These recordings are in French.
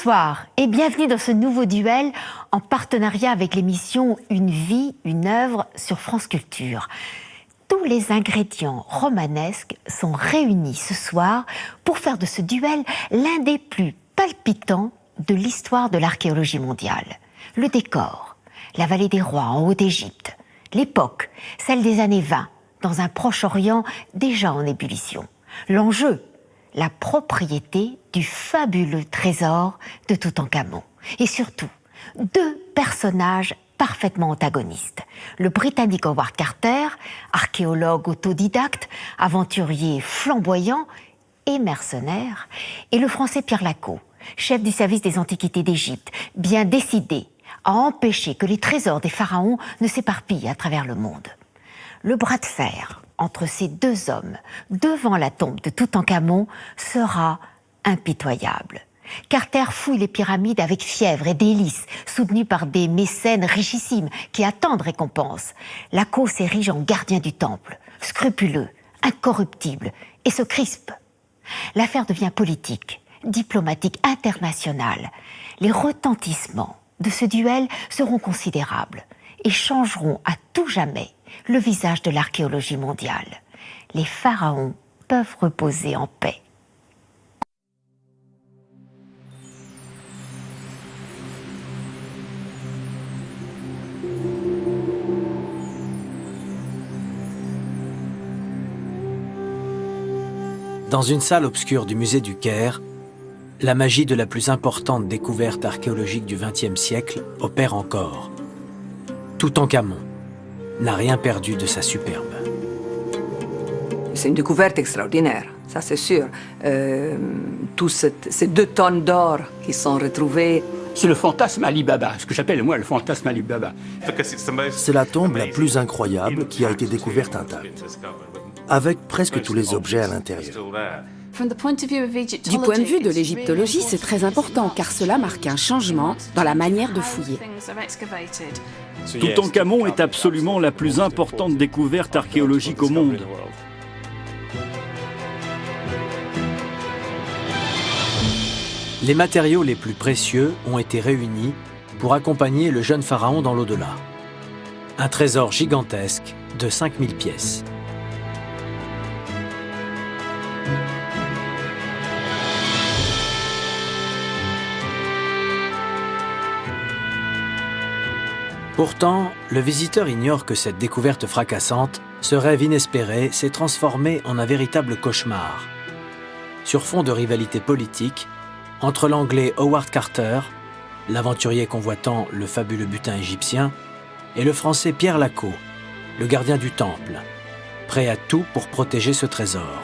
Bonsoir et bienvenue dans ce nouveau duel en partenariat avec l'émission Une vie, une œuvre sur France Culture. Tous les ingrédients romanesques sont réunis ce soir pour faire de ce duel l'un des plus palpitants de l'histoire de l'archéologie mondiale. Le décor, la vallée des rois en haut d'Égypte. L'époque, celle des années 20, dans un Proche-Orient déjà en ébullition. L'enjeu, la propriété du fabuleux trésor de Toutankhamon. Et surtout, deux personnages parfaitement antagonistes. Le Britannique Howard Carter, archéologue autodidacte, aventurier flamboyant et mercenaire, et le Français Pierre Lacaud, chef du service des Antiquités d'Égypte, bien décidé à empêcher que les trésors des pharaons ne s'éparpillent à travers le monde. Le bras de fer entre ces deux hommes devant la tombe de Toutankhamon sera impitoyable. Carter fouille les pyramides avec fièvre et délice, soutenu par des mécènes richissimes qui attendent récompense. Lacaud s'érige en gardien du temple, scrupuleux, incorruptible, et se crispe. L'affaire devient politique, diplomatique, internationale. Les retentissements de ce duel seront considérables et changeront à tout jamais le visage de l'archéologie mondiale. Les pharaons peuvent reposer en paix. Dans une salle obscure du musée du Caire, la magie de la plus importante découverte archéologique du XXe siècle opère encore. Toutankhamon n'a rien perdu de sa superbe. C'est une découverte extraordinaire, ça c'est sûr. Tous ces 2 tonnes d'or qui sont retrouvées. C'est le fantasme Ali Baba, ce que j'appelle moi le fantasme Ali Baba. C'est la tombe la plus incroyable qui a été découverte intacte, avec presque tous les objets à l'intérieur. Du point de vue de l'égyptologie, c'est très important car cela marque un changement dans la manière de fouiller. Toutankhamon est absolument la plus importante découverte archéologique au monde. Les matériaux les plus précieux ont été réunis pour accompagner le jeune pharaon dans l'au-delà. Un trésor gigantesque de 5000 pièces. Pourtant, le visiteur ignore que cette découverte fracassante, ce rêve inespéré, s'est transformé en un véritable cauchemar. Sur fond de rivalité politique, entre l'anglais Howard Carter, l'aventurier convoitant le fabuleux butin égyptien, et le français Pierre Lacaud, le gardien du temple, prêt à tout pour protéger ce trésor.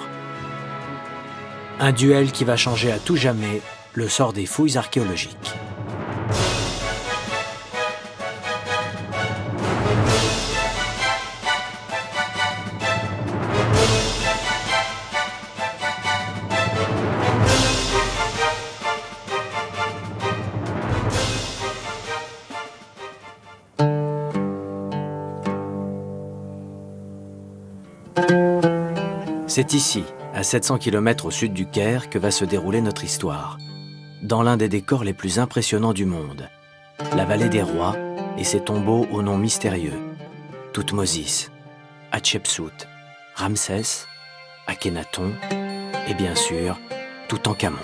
Un duel qui va changer à tout jamais le sort des fouilles archéologiques. C'est ici, à 700 km au sud du Caire, que va se dérouler notre histoire. Dans l'un des décors les plus impressionnants du monde, la vallée des rois et ses tombeaux aux noms mystérieux. Thoutmôsis, Hatshepsut, Ramsès, Akhénaton et bien sûr, Toutankhamon.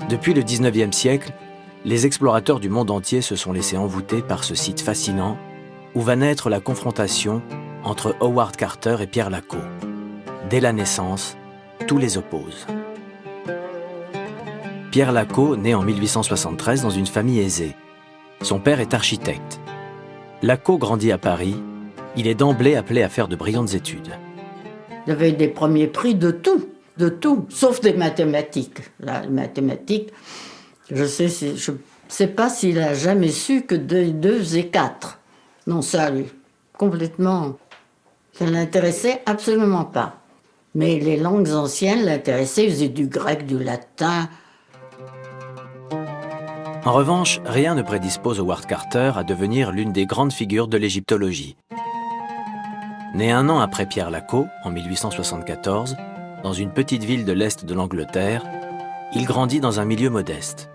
Depuis le 19e siècle, les explorateurs du monde entier se sont laissés envoûter par ce site fascinant où va naître la confrontation entre Howard Carter et Pierre Lacaud. Dès la naissance, tout les oppose. Pierre Lacaud naît en 1873 dans une famille aisée. Son père est architecte. Lacaud grandit à Paris. Il est d'emblée appelé à faire de brillantes études. Il avait des premiers prix de tout, sauf des mathématiques. Là, les mathématiques, je sais pas s'il a jamais su que 2 et 4. Non, ça, lui, complètement, ça ne l'intéressait absolument pas. Mais les langues anciennes l'intéressaient, il faisait du grec, du latin. En revanche, rien ne prédispose Howard Carter à devenir l'une des grandes figures de l'égyptologie. Né un an après Pierre Lacot, en 1874, dans une petite ville de l'Est de l'Angleterre, il grandit dans un milieu modeste.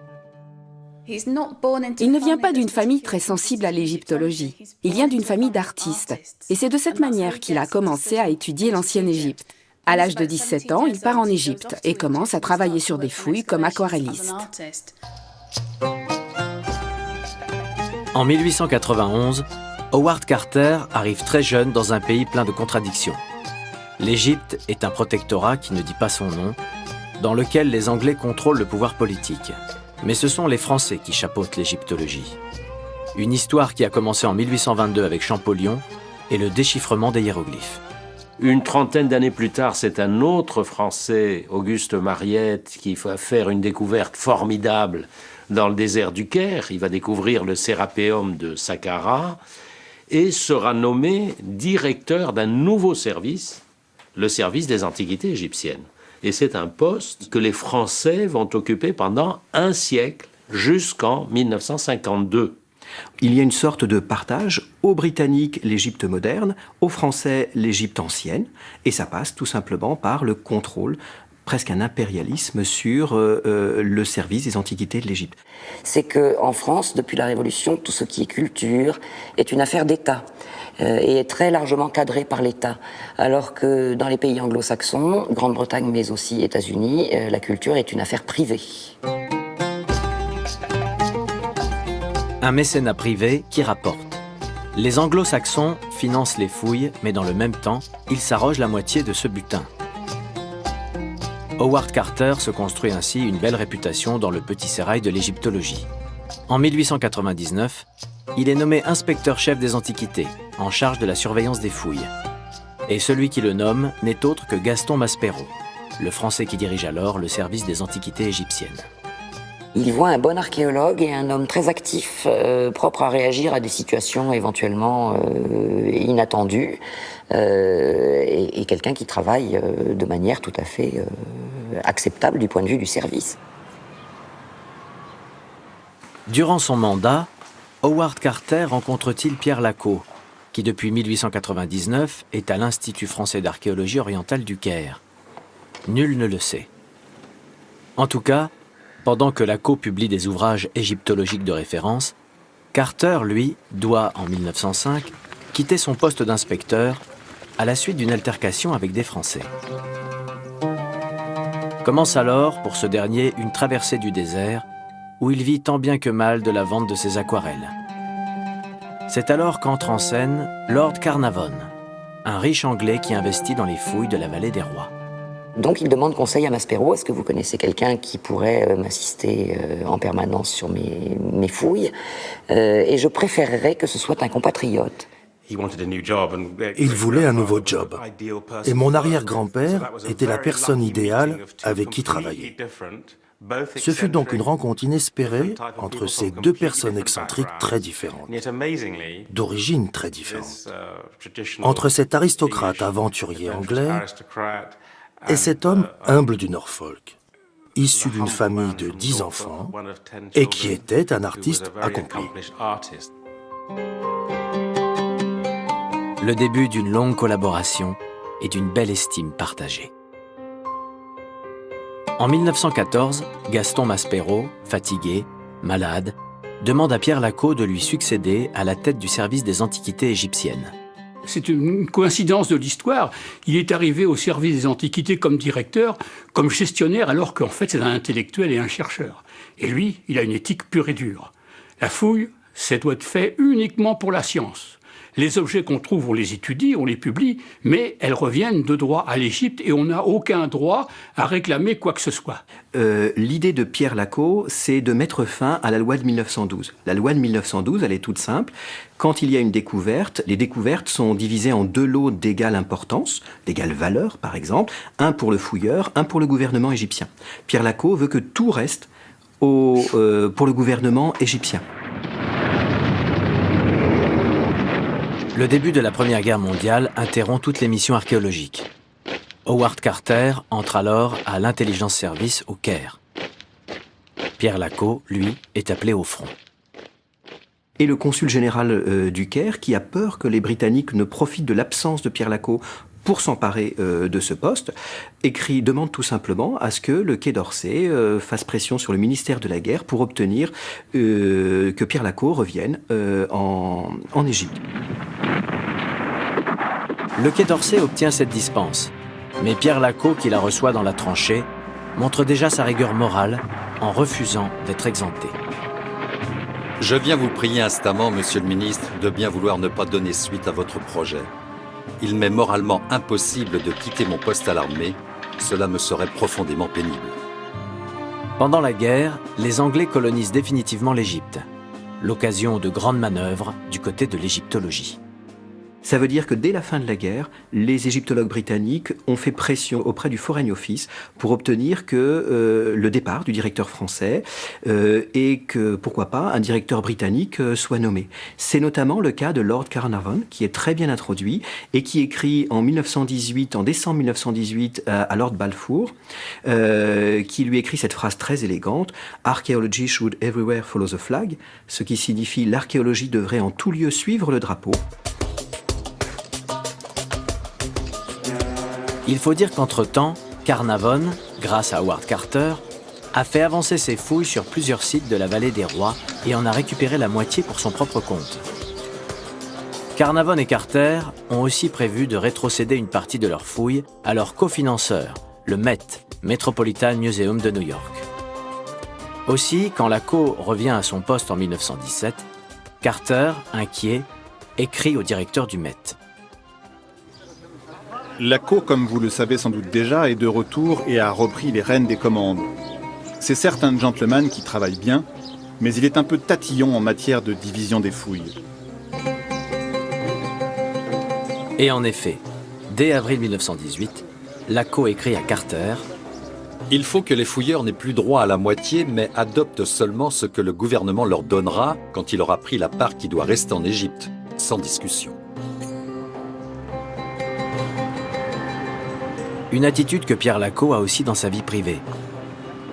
Il ne vient pas d'une famille très sensible à l'égyptologie. Il vient d'une famille d'artistes. Et c'est de cette manière qu'il a commencé à étudier l'ancienne Égypte. À l'âge de 17 ans, il part en Égypte et commence à travailler sur des fouilles comme aquarelliste. En 1891, Howard Carter arrive très jeune dans un pays plein de contradictions. L'Égypte est un protectorat qui ne dit pas son nom, dans lequel les Anglais contrôlent le pouvoir politique. Mais ce sont les Français qui chapeautent l'égyptologie. Une histoire qui a commencé en 1822 avec Champollion et le déchiffrement des hiéroglyphes. Une trentaine d'années plus tard, c'est un autre Français, Auguste Mariette, qui va faire une découverte formidable dans le désert du Caire. Il va découvrir le Sérapéum de Saqqara et sera nommé directeur d'un nouveau service, le service des antiquités égyptiennes. Et c'est un poste que les Français vont occuper pendant un siècle, jusqu'en 1952. Il y a une sorte de partage, aux Britanniques l'Égypte moderne, aux Français l'Égypte ancienne, et ça passe tout simplement par le contrôle, presque un impérialisme sur le service des antiquités de l'Égypte. C'est qu'en France, depuis la Révolution, tout ce qui est culture est une affaire d'État et est très largement cadré par l'État. Alors que dans les pays anglo-saxons, Grande-Bretagne mais aussi États-Unis, la culture est une affaire privée. Un mécénat privé qui rapporte. Les anglo-saxons financent les fouilles, mais dans le même temps, ils s'arrogent la moitié de ce butin. Howard Carter se construit ainsi une belle réputation dans le petit sérail de l'égyptologie. En 1899, il est nommé inspecteur-chef des Antiquités, en charge de la surveillance des fouilles. Et celui qui le nomme n'est autre que Gaston Maspero, le Français qui dirige alors le service des Antiquités égyptiennes. Il voit un bon archéologue et un homme très actif, propre à réagir à des situations éventuellement inattendues, et quelqu'un qui travaille de manière tout à fait acceptable du point de vue du service. Durant son mandat, Howard Carter rencontre-t-il Pierre Lacot, qui depuis 1899 est à l'Institut français d'archéologie orientale du Caire. Nul ne le sait. En tout cas, pendant que Lacot publie des ouvrages égyptologiques de référence, Carter, lui, doit, en 1905, quitter son poste d'inspecteur à la suite d'une altercation avec des Français. Commence alors, pour ce dernier, une traversée du désert, où il vit tant bien que mal de la vente de ses aquarelles. C'est alors qu'entre en scène Lord Carnarvon, un riche Anglais qui investit dans les fouilles de la vallée des Rois. Donc il demande conseil à Maspero, est-ce que vous connaissez quelqu'un qui pourrait m'assister en permanence sur mes fouilles et je préférerais que ce soit un compatriote. Il voulait un nouveau job. Et mon arrière-grand-père était la personne idéale avec qui travailler. Ce fut donc une rencontre inespérée entre ces deux personnes excentriques très différentes, d'origine très différente. Entre cet aristocrate aventurier anglais et cet homme humble du Norfolk, issu d'une famille de 10 enfants et qui était un artiste accompli. Le début d'une longue collaboration et d'une belle estime partagée. En 1914, Gaston Maspero, fatigué, malade, demande à Pierre Lacot de lui succéder à la tête du service des Antiquités égyptiennes. C'est une coïncidence de l'histoire. Il est arrivé au service des Antiquités comme directeur, comme gestionnaire, alors qu'en fait c'est un intellectuel et un chercheur. Et lui, il a une éthique pure et dure. La fouille, ça doit être fait uniquement pour la science. Les objets qu'on trouve, on les étudie, on les publie, mais elles reviennent de droit à l'Égypte et on n'a aucun droit à réclamer quoi que ce soit. L'idée de Pierre Lacot, c'est de mettre fin à la loi de 1912. La loi de 1912, elle est toute simple. Quand il y a une découverte, les découvertes sont divisées en deux lots d'égale importance, d'égale valeur par exemple, un pour le fouilleur, un pour le gouvernement égyptien. Pierre Lacot veut que tout reste pour le gouvernement égyptien. Le début de la Première Guerre mondiale interrompt toutes les missions archéologiques. Howard Carter entre alors à l'Intelligence Service au Caire. Pierre Lacot, lui, est appelé au front. Et le consul général du Caire, qui a peur que les Britanniques ne profitent de l'absence de Pierre Lacaux pour s'emparer de ce poste, demande tout simplement à ce que le Quai d'Orsay fasse pression sur le ministère de la Guerre pour obtenir que Pierre Lacaux revienne en Égypte. Le Quai d'Orsay obtient cette dispense, mais Pierre Lacaux, qui la reçoit dans la tranchée, montre déjà sa rigueur morale en refusant d'être exempté. Je viens vous prier instamment, monsieur le ministre, de bien vouloir ne pas donner suite à votre projet. Il m'est moralement impossible de quitter mon poste à l'armée. Cela me serait profondément pénible. Pendant la guerre, les Anglais colonisent définitivement l'Égypte. L'occasion de grandes manœuvres du côté de l'égyptologie. Ça veut dire que dès la fin de la guerre, les égyptologues britanniques ont fait pression auprès du Foreign Office pour obtenir que le départ du directeur français et que, pourquoi pas, un directeur britannique soit nommé. C'est notamment le cas de Lord Carnarvon, qui est très bien introduit et qui écrit en décembre 1918, à Lord Balfour, qui lui écrit cette phrase très élégante « Archaeology should everywhere follow the flag », ce qui signifie « l'archéologie devrait en tout lieu suivre le drapeau ». Il faut dire qu'entre-temps, Carnarvon, grâce à Howard Carter, a fait avancer ses fouilles sur plusieurs sites de la vallée des Rois et en a récupéré la moitié pour son propre compte. Carnarvon et Carter ont aussi prévu de rétrocéder une partie de leurs fouilles à leur cofinanceur, le Met, Metropolitan Museum de New York. Aussi, quand Lacaux revient à son poste en 1917, Carter, inquiet, écrit au directeur du Met. Lacaux, comme vous le savez sans doute déjà, est de retour et a repris les rênes des commandes. C'est certes un gentleman qui travaille bien, mais il est un peu tatillon en matière de division des fouilles. Et en effet, dès avril 1918, Lacaux écrit à Carter « Il faut que les fouilleurs n'aient plus droit à la moitié, mais adoptent seulement ce que le gouvernement leur donnera quand il aura pris la part qui doit rester en Égypte, sans discussion. » Une attitude que Pierre Lacaux a aussi dans sa vie privée.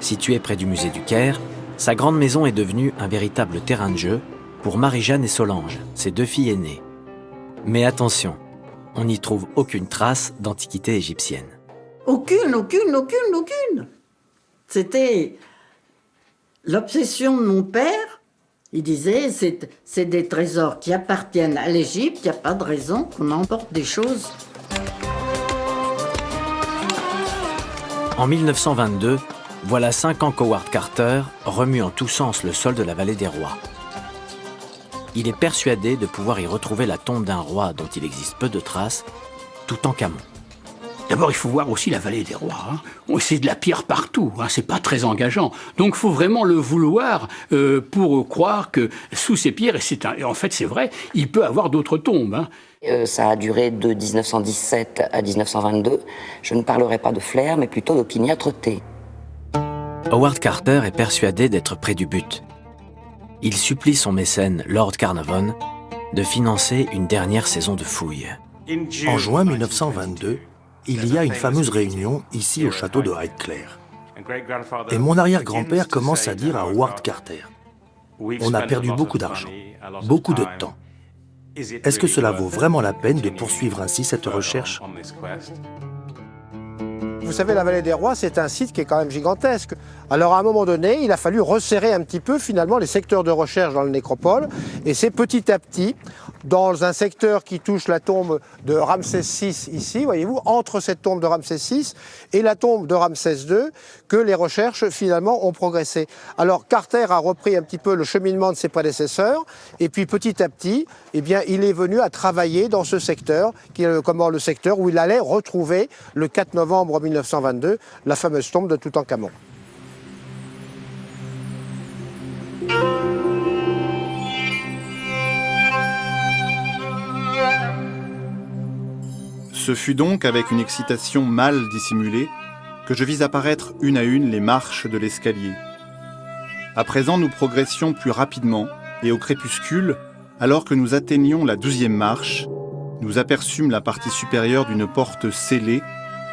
Situé près du musée du Caire, sa grande maison est devenue un véritable terrain de jeu pour Marie-Jeanne et Solange, ses deux filles aînées. Mais attention, on n'y trouve aucune trace d'antiquité égyptienne. Aucune. C'était l'obsession de mon père. Il disait, c'est des trésors qui appartiennent à l'Égypte, il n'y a pas de raison qu'on emporte des choses. En 1922, voilà 5 ans qu'Howard Carter remue en tous sens le sol de la vallée des Rois. Il est persuadé de pouvoir y retrouver la tombe d'un roi dont il existe peu de traces, Toutankhamon. D'abord, il faut voir aussi la vallée des Rois. C'est de la pierre partout, c'est pas très engageant. Donc, il faut vraiment le vouloir pour croire que sous ces pierres, et en fait c'est vrai, il peut avoir d'autres tombes. Ça a duré de 1917 à 1922. Je ne parlerai pas de flair, mais plutôt d'opiniâtreté. Howard Carter est persuadé d'être près du but. Il supplie son mécène, Lord Carnarvon, de financer une dernière saison de fouilles. En juin 1922, il y a une fameuse réunion ici au château de Highclere. Et mon arrière-grand-père commence à dire à Howard Carter « On a perdu beaucoup d'argent, beaucoup de temps. Est-ce que cela vaut vraiment la peine de poursuivre ainsi cette recherche ?» Vous savez, la vallée des Rois, c'est un site qui est quand même gigantesque. Alors à un moment donné, il a fallu resserrer un petit peu finalement les secteurs de recherche dans le nécropole. Et c'est petit à petit, dans un secteur qui touche la tombe de Ramsès VI ici, voyez-vous, entre cette tombe de Ramsès VI et la tombe de Ramsès II, que les recherches finalement ont progressé. Alors Carter a repris un petit peu le cheminement de ses prédécesseurs, et puis petit à petit, eh bien, il est venu à travailler dans ce secteur, qui est le secteur où il allait retrouver le 4 novembre 1922 la fameuse tombe de Toutankhamon. Ce fut donc avec une excitation mal dissimulée que je vis apparaître une à une les marches de l'escalier. À présent, nous progressions plus rapidement, et au crépuscule, alors que nous atteignions la 12e marche, nous aperçûmes la partie supérieure d'une porte scellée,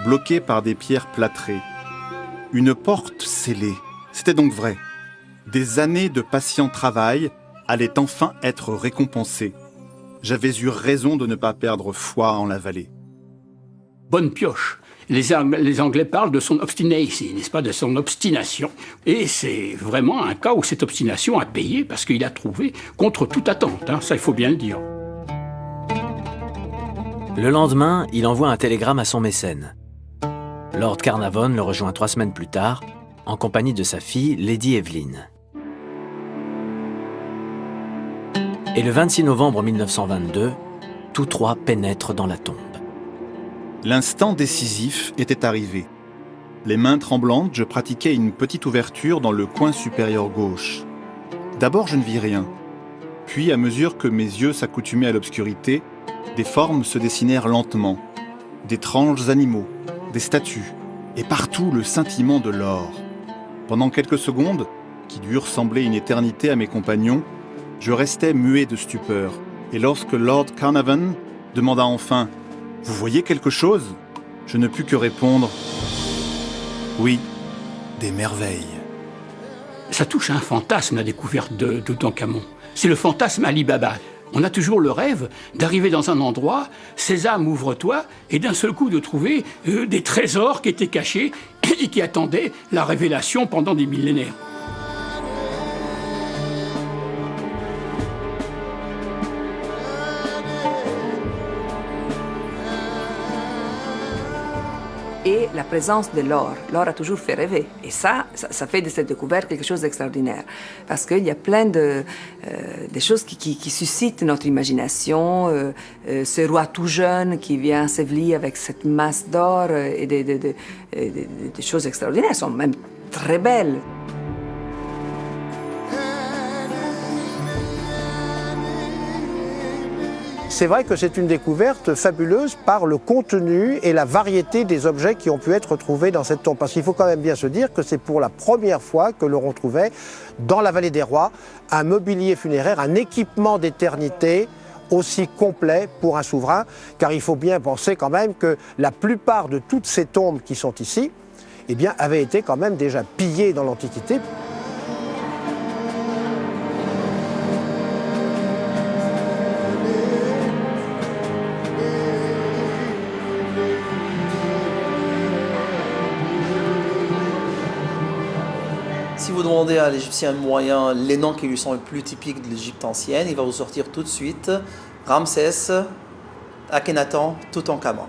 bloquée par des pierres plâtrées. Une porte scellée, c'était donc vrai. Des années de patient travail allait enfin être récompensé. J'avais eu raison de ne pas perdre foi en la vallée. Bonne pioche. Les Anglais parlent de son obstinacy, n'est-ce pas, de son obstination. Et c'est vraiment un cas où cette obstination a payé parce qu'il a trouvé contre toute attente, ça il faut bien le dire. Le lendemain, il envoie un télégramme à son mécène. Lord Carnarvon le rejoint 3 semaines plus tard, en compagnie de sa fille, Lady Evelyn. Et le 26 novembre 1922, tous 3 pénètrent dans la tombe. L'instant décisif était arrivé. Les mains tremblantes, je pratiquais une petite ouverture dans le coin supérieur gauche. D'abord, je ne vis rien. Puis, à mesure que mes yeux s'accoutumaient à l'obscurité, des formes se dessinèrent lentement. D'étranges animaux, des statues, et partout le scintillement de l'or. Pendant quelques secondes, qui durent sembler une éternité à mes compagnons, je restais muet de stupeur. Et lorsque Lord Carnarvon demanda enfin « Vous voyez quelque chose ?» je ne pus que répondre « Oui, des merveilles. » Ça touche à un fantasme, la découverte de Toutankhamon. C'est le fantasme Ali Baba. On a toujours le rêve d'arriver dans un endroit, Sésame, ouvre-toi, et d'un seul coup de trouver des trésors qui étaient cachés et qui attendaient la révélation pendant des millénaires. Et la présence de l'or. L'or a toujours fait rêver. Et ça fait de cette découverte quelque chose d'extraordinaire. Parce qu'il y a plein de choses qui suscitent notre imagination. Ce roi tout jeune qui vient s'éveiller avec cette masse d'or et des choses extraordinaires, sont même très belles. C'est vrai que c'est une découverte fabuleuse par le contenu et la variété des objets qui ont pu être trouvés dans cette tombe. Parce qu'il faut quand même bien se dire que c'est pour la première fois que l'on retrouvait dans la vallée des rois un mobilier funéraire, un équipement d'éternité aussi complet pour un souverain, car il faut bien penser quand même que la plupart de toutes ces tombes qui sont ici, eh bien, avaient été quand même déjà pillées dans l'Antiquité. Si vous demandez à l'Égyptien moyen les noms qui lui sont les plus typiques de l'Égypte ancienne, il va vous sortir tout de suite Ramsès, Akhenaton, Toutankhamon.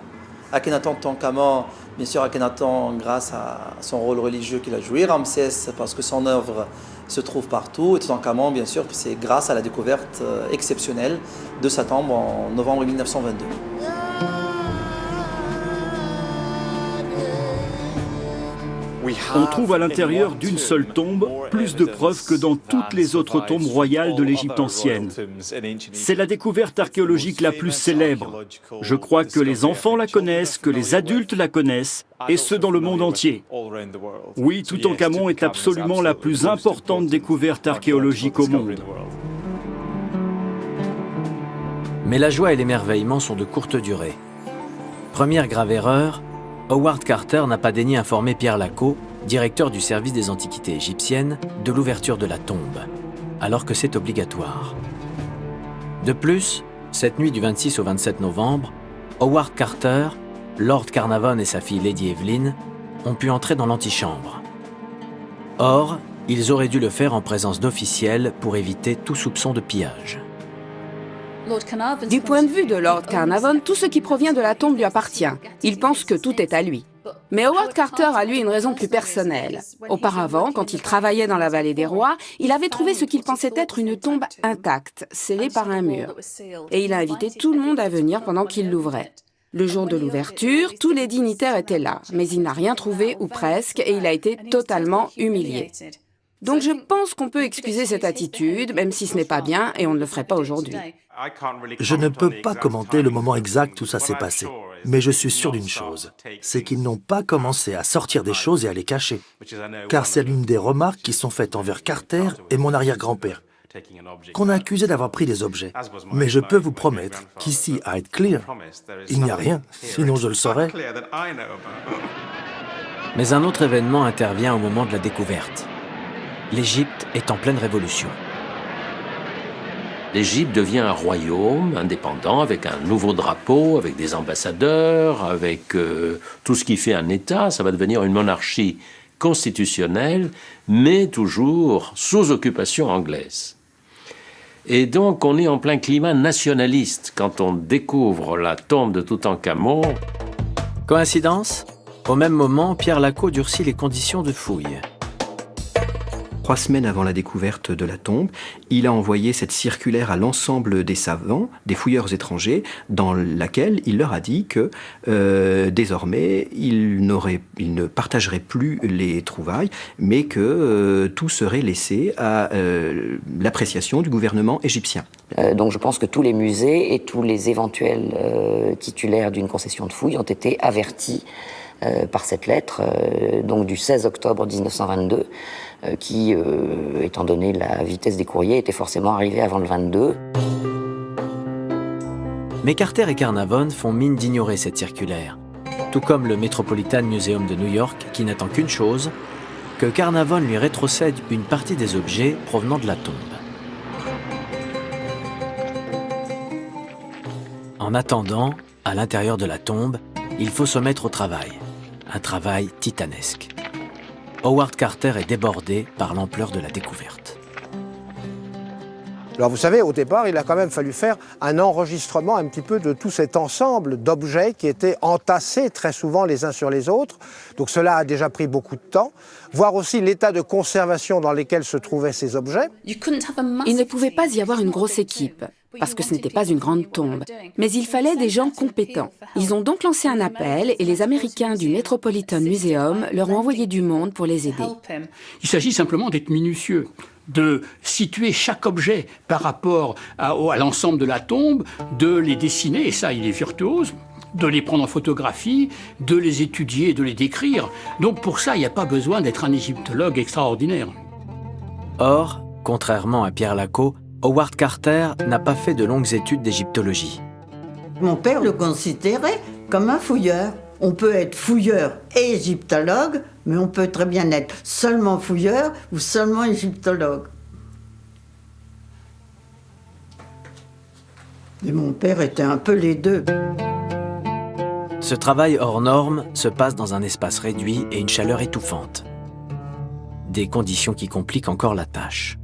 Akhenaton, Toutankhamon, bien sûr Akhenaton grâce à son rôle religieux qu'il a joué, Ramsès parce que son œuvre se trouve partout, et Toutankhamon bien sûr c'est grâce à la découverte exceptionnelle de sa tombe en novembre 1922. On trouve à l'intérieur d'une seule tombe plus de preuves que dans toutes les autres tombes royales de l'Égypte ancienne. C'est la découverte archéologique la plus célèbre. Je crois que les enfants la connaissent, que les adultes la connaissent, et ce dans le monde entier. Oui, Toutankhamon est absolument la plus importante découverte archéologique au monde. Mais la joie et l'émerveillement sont de courte durée. Première grave erreur, Howard Carter n'a pas daigné informer Pierre Lacau, directeur du service des antiquités égyptiennes, de l'ouverture de la tombe, alors que c'est obligatoire. De plus, cette nuit du 26 au 27 novembre, Howard Carter, Lord Carnarvon et sa fille Lady Evelyn ont pu entrer dans l'antichambre. Or, ils auraient dû le faire en présence d'officiels pour éviter tout soupçon de pillage. Du point de vue de Lord Carnarvon, tout ce qui provient de la tombe lui appartient. Il pense que tout est à lui. Mais Howard Carter a lui une raison plus personnelle. Auparavant, quand il travaillait dans la vallée des rois, il avait trouvé ce qu'il pensait être une tombe intacte, scellée par un mur. Et il a invité tout le monde à venir pendant qu'il l'ouvrait. Le jour de l'ouverture, tous les dignitaires étaient là, mais il n'a rien trouvé, ou presque, et il a été totalement humilié. Donc je pense qu'on peut excuser cette attitude, même si ce n'est pas bien, et on ne le ferait pas aujourd'hui. Je ne peux pas commenter le moment exact où ça s'est passé, mais je suis sûr d'une chose, c'est qu'ils n'ont pas commencé à sortir des choses et à les cacher, car c'est l'une des remarques qui sont faites envers Carter et mon arrière-grand-père, qu'on a accusé d'avoir pris des objets. Mais je peux vous promettre qu'ici, à Highclere, il n'y a rien, sinon je le saurais. Mais un autre événement intervient au moment de la découverte. L'Égypte est en pleine révolution. L'Égypte devient un royaume indépendant avec un nouveau drapeau, avec des ambassadeurs, avec tout ce qui fait un État. Ça va devenir une monarchie constitutionnelle, mais toujours sous occupation anglaise. Et donc on est en plein climat nationaliste quand on découvre la tombe de Toutankhamon. Coïncidence ? Au même moment, Pierre Lacot durcit les conditions de fouille. 3 semaines avant la découverte de la tombe, il a envoyé cette circulaire à l'ensemble des savants, des fouilleurs étrangers, dans laquelle il leur a dit que désormais, il ne partagerait plus les trouvailles, mais que tout serait laissé à l'appréciation du gouvernement égyptien. Donc je pense que tous les musées et tous les éventuels titulaires d'une concession de fouille ont été avertis par cette lettre, donc du 16 octobre 1922, qui, étant donné la vitesse des courriers, était forcément arrivé avant le 22. Mais Carter et Carnarvon font mine d'ignorer cette circulaire, tout comme le Metropolitan Museum de New York, qui n'attend qu'une chose, que Carnarvon lui rétrocède une partie des objets provenant de la tombe. En attendant, à l'intérieur de la tombe, il faut se mettre au travail. Un travail titanesque. Howard Carter est débordé par l'ampleur de la découverte. Alors vous savez, au départ, il a quand même fallu faire un enregistrement un petit peu de tout cet ensemble d'objets qui étaient entassés très souvent les uns sur les autres. Donc cela a déjà pris beaucoup de temps. Voir aussi l'état de conservation dans lequel se trouvaient ces objets. Il ne pouvait pas y avoir une grosse équipe, parce que ce n'était pas une grande tombe. Mais il fallait des gens compétents. Ils ont donc lancé un appel et les Américains du Metropolitan Museum leur ont envoyé du monde pour les aider. Il s'agit simplement d'être minutieux, de situer chaque objet par rapport à l'ensemble de la tombe, de les dessiner, et ça il est virtuose, de les prendre en photographie, de les étudier, de les décrire. Donc pour ça, il n'y a pas besoin d'être un égyptologue extraordinaire. Or, contrairement à Pierre Lacot, Howard Carter n'a pas fait de longues études d'égyptologie. Mon père le considérait comme un fouilleur. On peut être fouilleur et égyptologue, mais on peut très bien être seulement fouilleur ou seulement égyptologue. Et mon père était un peu les deux. Ce travail hors norme se passe dans un espace réduit et une chaleur étouffante. Des conditions qui compliquent encore la tâche.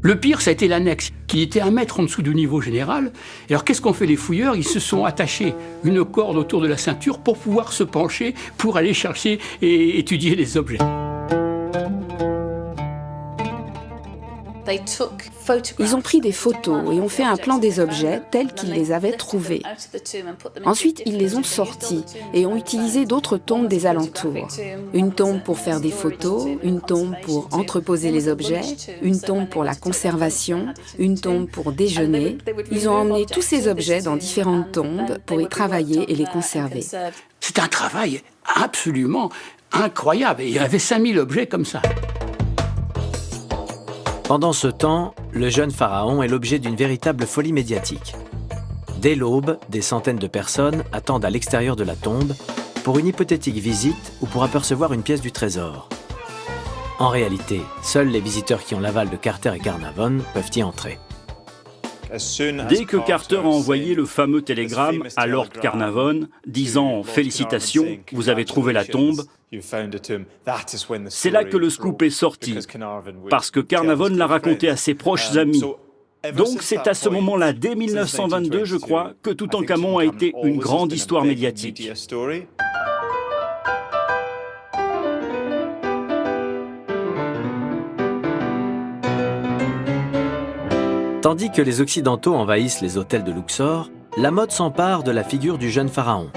Le pire, ça a été l'annexe, qui était 1 mètre en dessous du niveau général. Et alors, qu'est-ce qu'ont fait les fouilleurs? Ils se sont attachés une corde autour de la ceinture pour pouvoir se pencher, pour aller chercher et étudier les objets. Ils ont pris des photos et ont fait un plan des objets tels qu'ils les avaient trouvés. Ensuite, ils les ont sortis et ont utilisé d'autres tombes des alentours. Une tombe pour faire des photos, une tombe pour entreposer les objets, une tombe pour la conservation, une tombe pour déjeuner. Ils ont emmené tous ces objets dans différentes tombes pour y travailler et les conserver. C'est un travail absolument incroyable. Et il y avait 5000 objets comme ça. Pendant ce temps, le jeune pharaon est l'objet d'une véritable folie médiatique. Dès l'aube, des centaines de personnes attendent à l'extérieur de la tombe pour une hypothétique visite ou pour apercevoir une pièce du trésor. En réalité, seuls les visiteurs qui ont l'aval de Carter et Carnarvon peuvent y entrer. Dès que Carter a envoyé le fameux télégramme à Lord Carnarvon disant « Félicitations, vous avez trouvé la tombe », c'est là que le scoop est sorti, parce que Carnarvon l'a raconté à ses proches amis. Donc c'est à ce moment-là, dès 1922, je crois, que Toutankhamon a été une grande histoire médiatique. Tandis que les Occidentaux envahissent les hôtels de Luxor, la mode s'empare de la figure du jeune pharaon.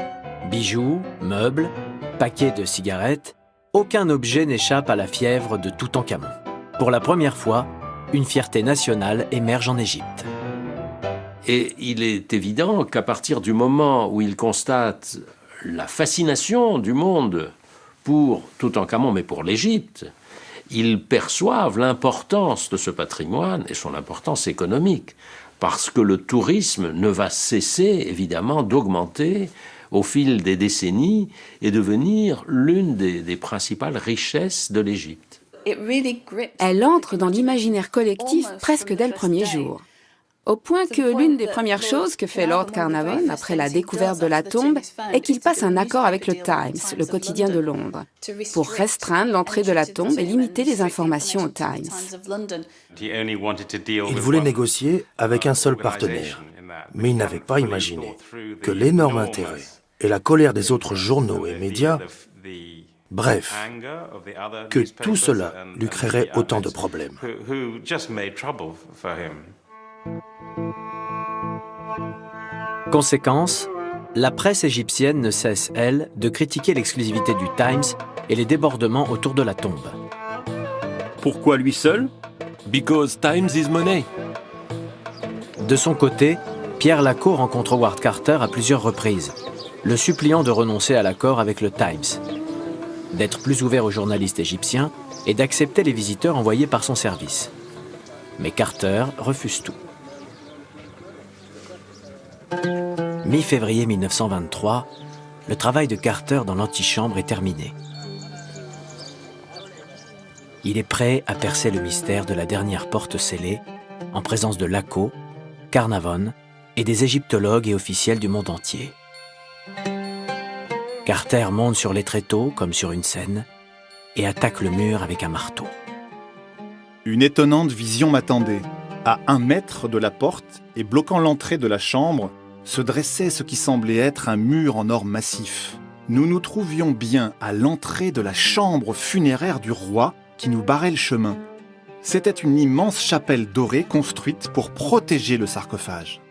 Bijoux, meubles, paquets de cigarettes, aucun objet n'échappe à la fièvre de Toutankhamon. Pour la première fois, une fierté nationale émerge en Égypte. Et il est évident qu'à partir du moment où il constate la fascination du monde pour Toutankhamon, mais pour l'Égypte, ils perçoivent l'importance de ce patrimoine et son importance économique, parce que le tourisme ne va cesser, évidemment, d'augmenter au fil des décennies et devenir l'une des principales richesses de l'Égypte. Elle entre dans l'imaginaire collectif presque dès le premier jour. Au point que l'une des premières choses que fait Lord Carnarvon après la découverte de la tombe est qu'il passe un accord avec le Times, le quotidien de Londres, pour restreindre l'entrée de la tombe et limiter les informations au Times. Il voulait négocier avec un seul partenaire, mais il n'avait pas imaginé que l'énorme intérêt et la colère des autres journaux et médias, bref, que tout cela lui créerait autant de problèmes. Conséquence, la presse égyptienne ne cesse, elle, de critiquer l'exclusivité du Times et les débordements autour de la tombe. Pourquoi lui seul? Because Times is money. De son côté, Pierre Lacaud rencontre Howard Carter à plusieurs reprises, le suppliant de renoncer à l'accord avec le Times, d'être plus ouvert aux journalistes égyptiens et d'accepter les visiteurs envoyés par son service. Mais Carter refuse tout. Mi-février 1923, le travail de Carter dans l'antichambre est terminé. Il est prêt à percer le mystère de la dernière porte scellée, en présence de Lacaud, Carnarvon et des égyptologues et officiels du monde entier. Carter monte sur les tréteaux comme sur une scène et attaque le mur avec un marteau. Une étonnante vision m'attendait. À 1 mètre de la porte et bloquant l'entrée de la chambre, se dressait ce qui semblait être un mur en or massif. Nous nous trouvions bien à l'entrée de la chambre funéraire du roi qui nous barrait le chemin. C'était une immense chapelle dorée construite pour protéger le sarcophage.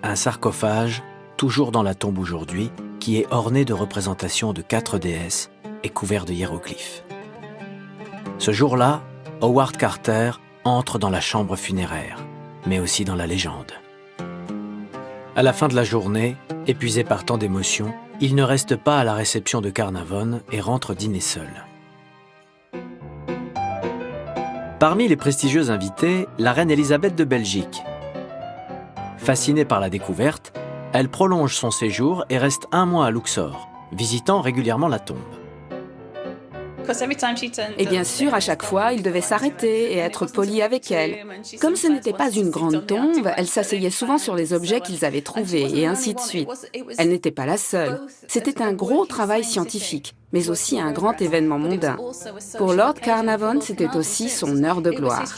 Un sarcophage, toujours dans la tombe aujourd'hui, qui est orné de représentations de 4 déesses et couvert de hiéroglyphes. Ce jour-là, Howard Carter entre dans la chambre funéraire, mais aussi dans la légende. À la fin de la journée, épuisé par tant d'émotions, il ne reste pas à la réception de Carnarvon et rentre dîner seul. Parmi les prestigieux invités, la reine Élisabeth de Belgique. Fascinée par la découverte, elle prolonge son séjour et reste 1 mois à Luxor, visitant régulièrement la tombe. Et bien sûr, à chaque fois, il devait s'arrêter et être poli avec elle. Comme ce n'était pas une grande tombe, elle s'asseyait souvent sur les objets qu'ils avaient trouvés, et ainsi de suite. Elle n'était pas la seule. C'était un gros travail scientifique, mais aussi un grand événement mondain. Pour Lord Carnarvon, c'était aussi son heure de gloire.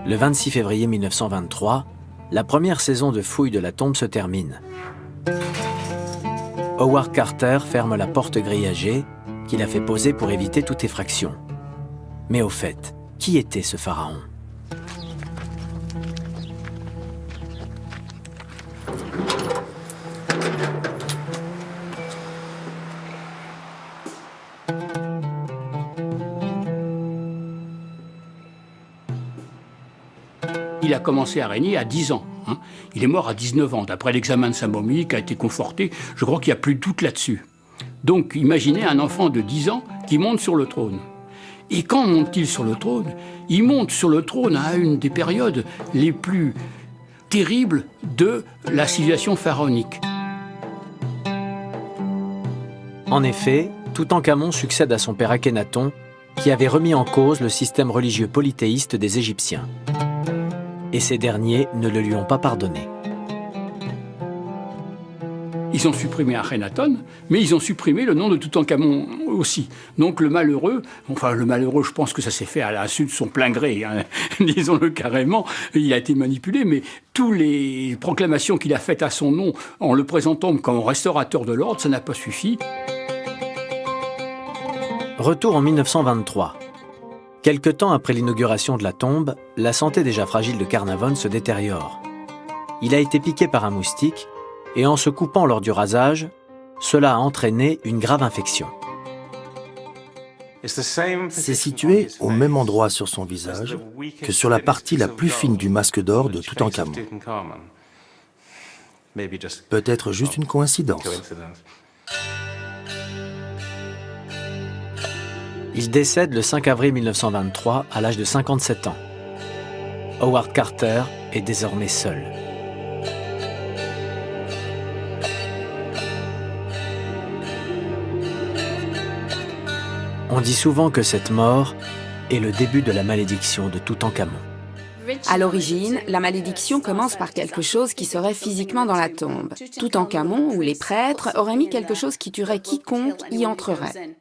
Le 26 février 1923, la première saison de fouilles de la tombe se termine. Howard Carter ferme la porte grillagée qu'il a fait poser pour éviter toute effraction. Mais au fait, qui était ce pharaon ? Il a commencé à régner à 10 ans. Il est mort à 19 ans. D'après l'examen de sa momie qui a été conforté, je crois qu'il n'y a plus de doute là-dessus. Donc imaginez un enfant de 10 ans qui monte sur le trône. Et quand monte-t-il sur le trône ? Il monte sur le trône à une des périodes les plus terribles de la civilisation pharaonique. En effet, Toutankhamon succède à son père Akhenaton, qui avait remis en cause le système religieux polythéiste des Égyptiens. Et ces derniers ne le lui ont pas pardonné. Ils ont supprimé Akhenaton, mais ils ont supprimé le nom de Toutankhamon aussi. Donc le malheureux, je pense que ça s'est fait à l'insu de son plein gré, disons-le carrément, il a été manipulé, mais toutes les proclamations qu'il a faites à son nom en le présentant comme restaurateur de l'ordre, ça n'a pas suffi. Retour en 1923. Quelque temps après l'inauguration de la tombe, la santé déjà fragile de Carnarvon se détériore. Il a été piqué par un moustique et en se coupant lors du rasage, cela a entraîné une grave infection. C'est situé au même endroit sur son visage que sur la partie la plus fine du masque d'or de Toutankhamon. Peut-être juste une coïncidence. Il décède le 5 avril 1923 à l'âge de 57 ans. Howard Carter est désormais seul. On dit souvent que cette mort est le début de la malédiction de Toutankhamon. À l'origine, la malédiction commence par quelque chose qui serait physiquement dans la tombe. Toutankhamon ou les prêtres auraient mis quelque chose qui tuerait quiconque y entrerait.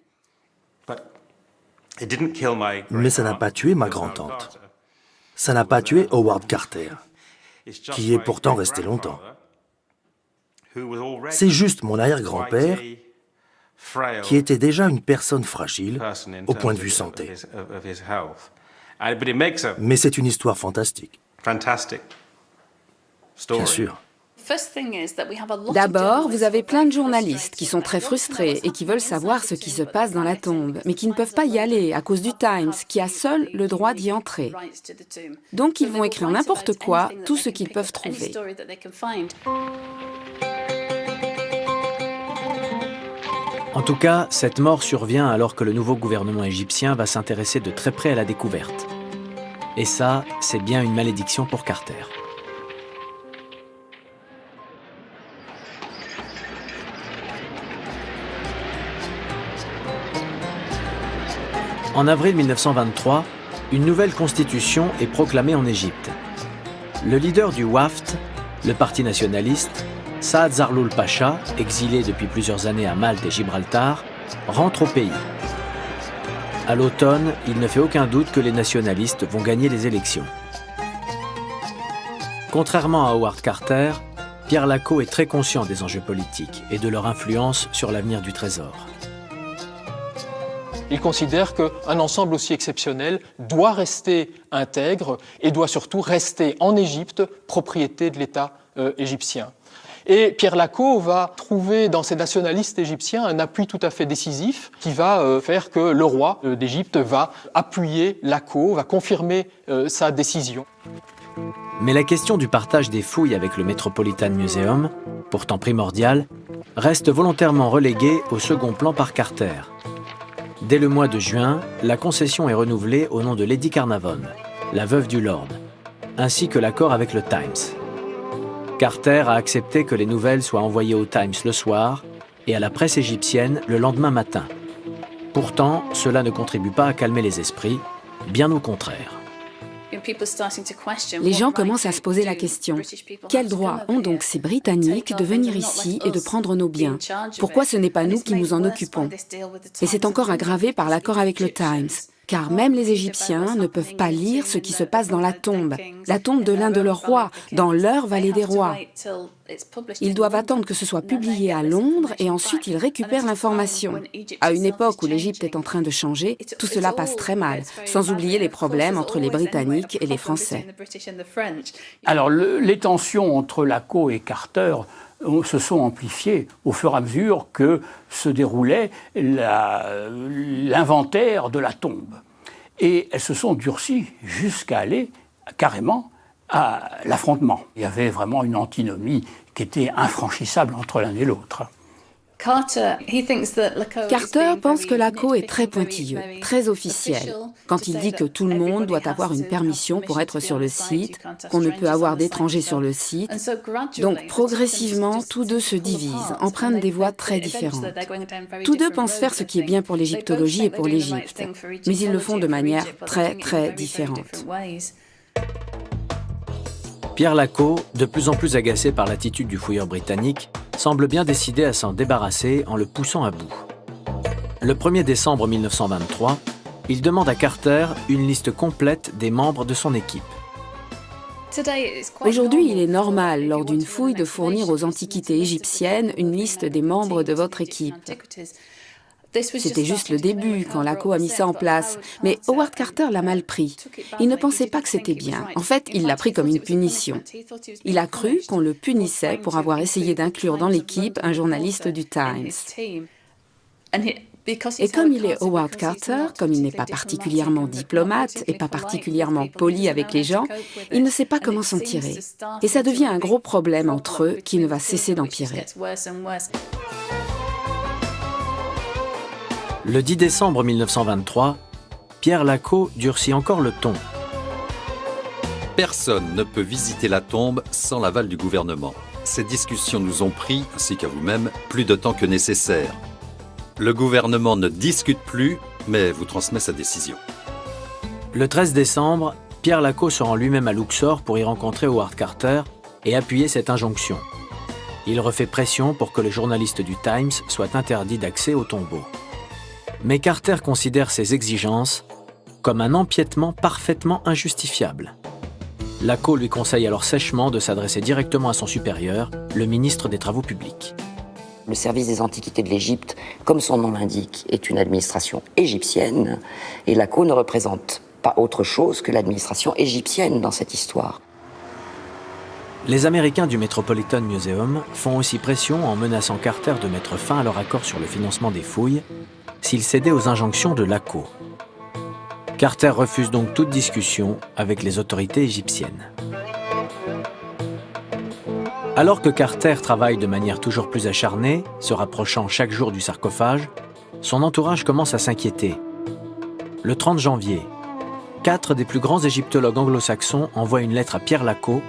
Mais ça n'a pas tué ma grand-tante. Ça n'a pas tué Howard Carter, qui est pourtant resté longtemps. C'est juste mon arrière-grand-père qui était déjà une personne fragile au point de vue santé. Mais c'est une histoire fantastique. Bien sûr. D'abord, vous avez plein de journalistes qui sont très frustrés et qui veulent savoir ce qui se passe dans la tombe, mais qui ne peuvent pas y aller à cause du Times, qui a seul le droit d'y entrer. Donc ils vont écrire n'importe quoi, tout ce qu'ils peuvent trouver. En tout cas, cette mort survient alors que le nouveau gouvernement égyptien va s'intéresser de très près à la découverte. Et ça, c'est bien une malédiction pour Carter. En avril 1923, une nouvelle constitution est proclamée en Égypte. Le leader du Wafd, le parti nationaliste, Saad Zarloul Pacha, exilé depuis plusieurs années à Malte et Gibraltar, rentre au pays. À l'automne, il ne fait aucun doute que les nationalistes vont gagner les élections. Contrairement à Howard Carter, Pierre Laco est très conscient des enjeux politiques et de leur influence sur l'avenir du Trésor. Il considère qu'un ensemble aussi exceptionnel doit rester intègre et doit surtout rester en Égypte, propriété de l'État égyptien. Et Pierre Laco va trouver dans ces nationalistes égyptiens un appui tout à fait décisif qui va faire que le roi d'Égypte va appuyer Laco, va confirmer sa décision. Mais la question du partage des fouilles avec le Metropolitan Museum, pourtant primordiale, reste volontairement reléguée au second plan par Carter. Dès le mois de juin, la concession est renouvelée au nom de Lady Carnarvon, la veuve du Lord, ainsi que l'accord avec le Times. Carter a accepté que les nouvelles soient envoyées au Times le soir et à la presse égyptienne le lendemain matin. Pourtant, cela ne contribue pas à calmer les esprits, bien au contraire. Les gens commencent à se poser la question. Quel droit ont donc ces Britanniques de venir ici et de prendre nos biens? Pourquoi ce n'est pas nous qui nous en occupons? Et c'est encore aggravé par l'accord avec le Times. Car même les Égyptiens ne peuvent pas lire ce qui se passe dans la tombe de l'un de leurs rois, dans leur vallée des rois. Ils doivent attendre que ce soit publié à Londres et ensuite ils récupèrent l'information. À une époque où l'Égypte est en train de changer, tout cela passe très mal, sans oublier les problèmes entre les Britanniques et les Français. Alors les tensions entre Laco et Carter se sont amplifiées au fur et à mesure que se déroulait l'inventaire de la tombe. Et elles se sont durcies jusqu'à aller carrément à l'affrontement. Il y avait vraiment une antinomie qui était infranchissable entre l'un et l'autre. Carter pense que Laco est très pointilleux, très officiel, quand il dit que tout le monde doit avoir une permission pour être sur le site, qu'on ne peut avoir d'étrangers sur le site. Donc progressivement, tous deux se divisent, empruntent des voies très différentes. Tous deux pensent faire ce qui est bien pour l'égyptologie et pour l'Égypte, mais ils le font de manière très, très différente. Pierre Laco, de plus en plus agacé par l'attitude du fouilleur britannique, semble bien décidé à s'en débarrasser en le poussant à bout. Le 1er décembre 1923, il demande à Carter une liste complète des membres de son équipe. Aujourd'hui, il est normal, lors d'une fouille, de fournir aux antiquités égyptiennes une liste des membres de votre équipe. C'était juste le début, quand Laco a mis ça en place. Mais Howard Carter l'a mal pris. Il ne pensait pas que c'était bien. En fait, il l'a pris comme une punition. Il a cru qu'on le punissait pour avoir essayé d'inclure dans l'équipe un journaliste du Times. Et comme il est Howard Carter, comme il n'est pas particulièrement diplomate et pas particulièrement poli avec les gens, il ne sait pas comment s'en tirer. Et ça devient un gros problème entre eux qui ne va cesser d'empirer. Le 10 décembre 1923, Pierre Laco durcit encore le ton. Personne ne peut visiter la tombe sans l'aval du gouvernement. Ces discussions nous ont pris, ainsi qu'à vous-même, plus de temps que nécessaire. Le gouvernement ne discute plus, mais vous transmet sa décision. Le 13 décembre, Pierre Lacau se rend lui-même à Luxor pour y rencontrer Howard Carter et appuyer cette injonction. Il refait pression pour que les journalistes du Times soient interdits d'accès au tombeau. Mais Carter considère ces exigences comme un empiètement parfaitement injustifiable. Lacau lui conseille alors sèchement de s'adresser directement à son supérieur, le ministre des Travaux publics. Le service des Antiquités de l'Égypte, comme son nom l'indique, est une administration égyptienne, et Lacau ne représente pas autre chose que l'administration égyptienne dans cette histoire. Les Américains du Metropolitan Museum font aussi pression en menaçant Carter de mettre fin à leur accord sur le financement des fouilles s'il cédait aux injonctions de Lacau. Carter refuse donc toute discussion avec les autorités égyptiennes. Alors que Carter travaille de manière toujours plus acharnée, se rapprochant chaque jour du sarcophage, son entourage commence à s'inquiéter. Le 30 janvier, 4 des plus grands égyptologues anglo-saxons envoient une lettre à Pierre Lacau